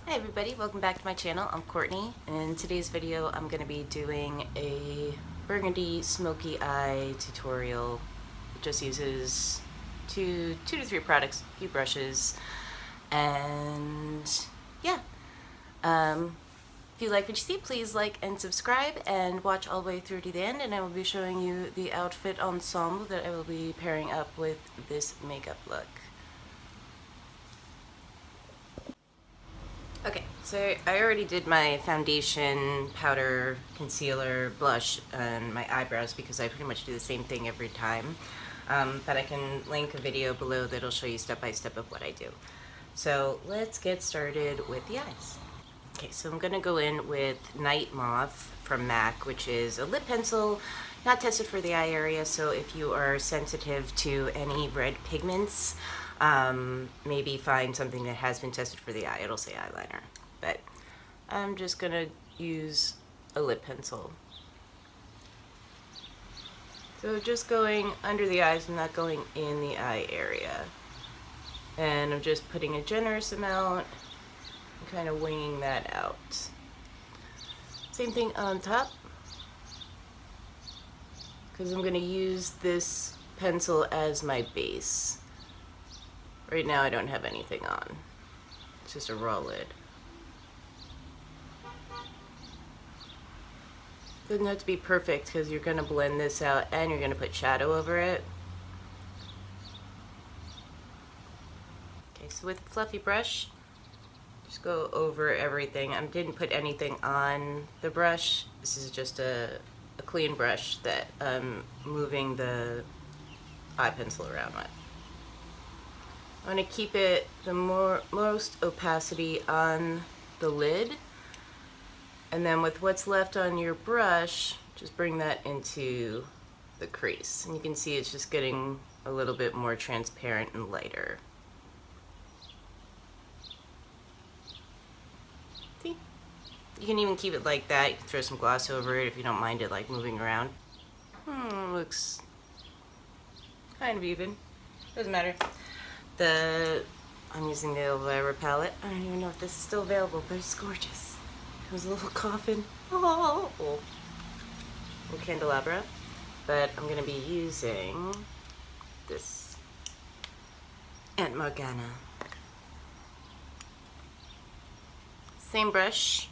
Hi everybody, welcome back to my channel. I'm Courtney, and in today's video I'm going to be doing a Burgundy Smokey Eye tutorial. It just uses two to three products, a few brushes, and yeah. If you like what you see, please like and subscribe and watch all the way through to the end, and I will be showing you the outfit ensemble that I will be pairing up with this makeup look. Okay, so I already did my foundation, powder, concealer, blush, and my eyebrows because I pretty much do the same thing every time. But I can link a video below that'll show you step by step of what I do. So let's get started with the eyes. Okay, so I'm gonna go in with Night Moth from MAC, which is a lip pencil, not tested for the eye area, so if you are sensitive to any red pigments, maybe find something that has been tested for the eye. It'll say eyeliner, but I'm just gonna use a lip pencil. So just going under the eyes, I'm not going in the eye area. And I'm just putting a generous amount and kind of winging that out. Same thing on top, because I'm going to use this pencil as my base. Right now I don't have anything on. It's just a raw lid. Doesn't have to be perfect because you're going to blend this out and you're going to put shadow over it. Okay, so with a fluffy brush, just go over everything. I didn't put anything on the brush. This is just a clean brush that I'm moving the eye pencil around with. I'm going to keep it the most opacity on the lid, and then with what's left on your brush, just bring that into the crease. And you can see it's just getting a little bit more transparent and lighter. See? You can even keep it like that. You can throw some gloss over it if you don't mind it like moving around. Looks kind of even. Doesn't matter. I'm using the Elvira palette. I don't even know if this is still available, but it's gorgeous. There's a little coffin. Oh, little candelabra. But I'm going to be using this Aunt Morgana. Same brush.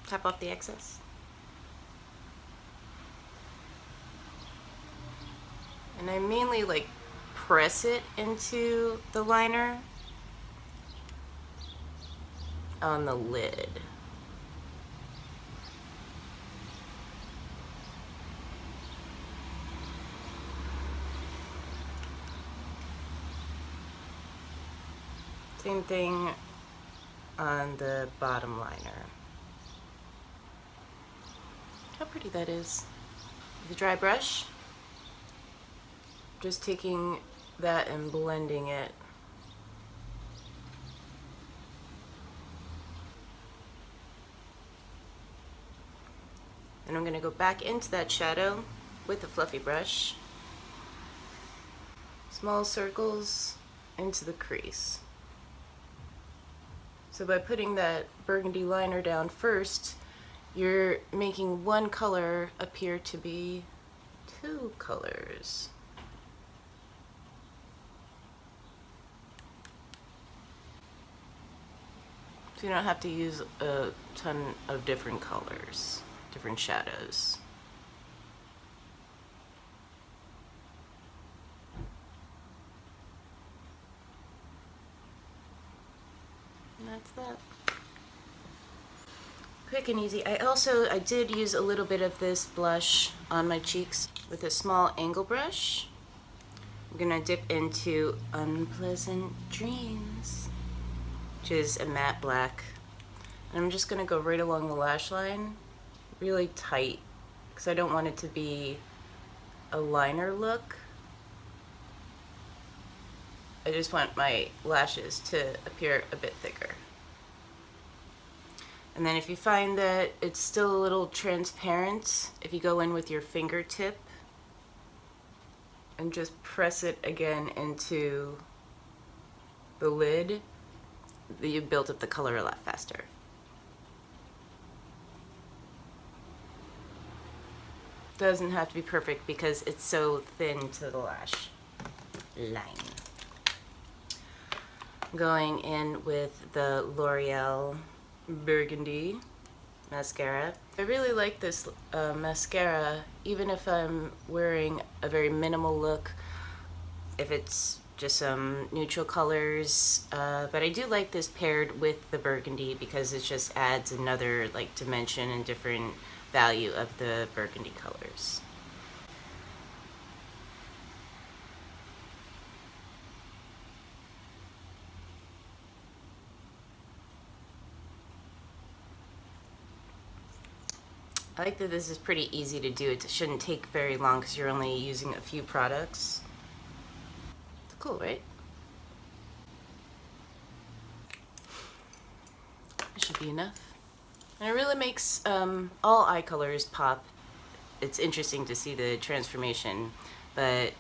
Tap off the excess. And I mainly like press it into the liner on the lid. Same thing on the bottom liner. How pretty that is. With a dry brush, just taking that and blending it. And I'm going to go back into that shadow with the fluffy brush. Small circles into the crease. So by putting that burgundy liner down first, you're making one color appear to be two colors. So you don't have to use a ton of different colors, different shadows. And that's that. Quick and easy. I did use a little bit of this blush on my cheeks with a small angle brush. I'm gonna dip into Unpleasant Dreams, which is a matte black. And I'm just gonna go right along the lash line, really tight, because I don't want it to be a liner look. I just want my lashes to appear a bit thicker. And then if you find that it's still a little transparent, if you go in with your fingertip and just press it again into the lid, you build up the color a lot faster. Doesn't have to be perfect because it's so thin to the lash line. Going in with the L'Oreal Burgundy mascara. I really like this mascara, even if I'm wearing a very minimal look, if it's just some neutral colors, but I do like this paired with the burgundy because it just adds another like dimension and different value of the burgundy colors. I like that this is pretty easy to do. It shouldn't take very long because you're only using a few products. It's cool, right? It should be enough. And it really makes all eye colors pop. It's interesting to see the transformation, but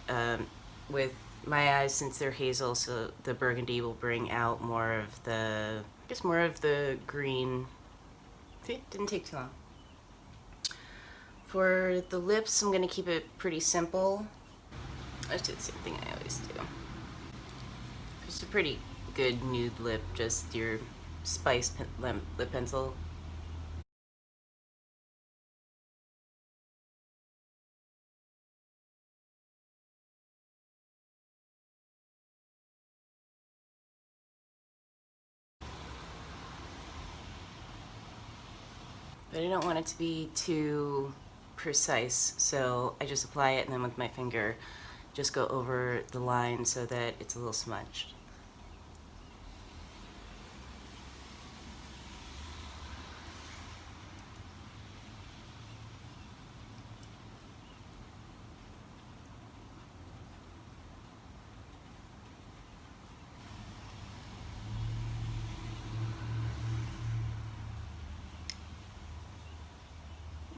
with my eyes, since they're hazel, so the burgundy will bring out more of the, I guess more of the green. See, it didn't take too long. For the lips, I'm going to keep it pretty simple. I just do the same thing I always do. Just a pretty good nude lip, just your spice lip pencil. But I don't want it to be too precise, so I just apply it and then with my finger just go over the line so that it's a little smudged.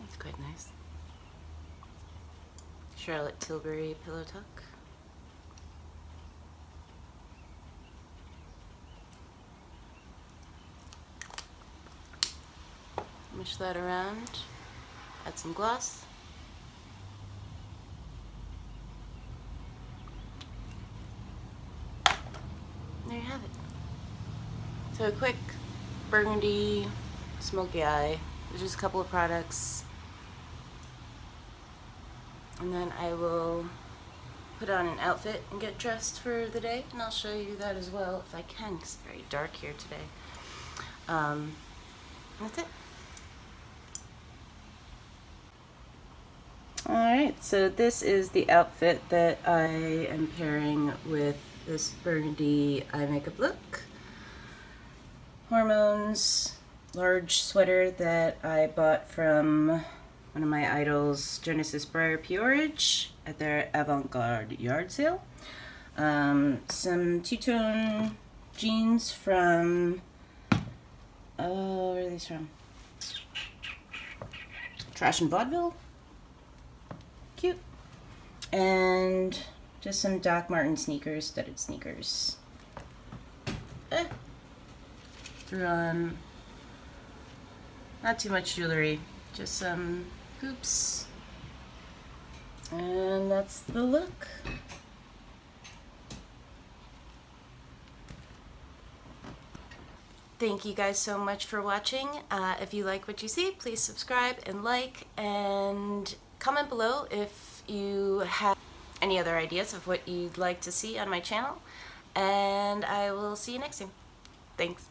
It's quite nice. Charlotte Tilbury Pillow Tuck. Mush that around. Add some gloss. There you have it. So a quick burgundy smoky eye. There's just a couple of products. And then I will put on an outfit and get dressed for the day. And I'll show you that as well if I can, because it's very dark here today. That's it. Alright, so this is the outfit that I am pairing with this burgundy eye makeup look. Hormones, large sweater that I bought from one of my idols, Genesis Briar Peorage, at their avant-garde yard sale. Some two-tone jeans from, where are these from? Trash and Vaudeville. Cute. And just some Doc Marten sneakers, studded sneakers. Threw on not too much jewelry, just some hoops. And that's the look. Thank you guys so much for watching. If you like what you see, please subscribe and like, and comment below if you have any other ideas of what you'd like to see on my channel. And I will see you next time. Thanks.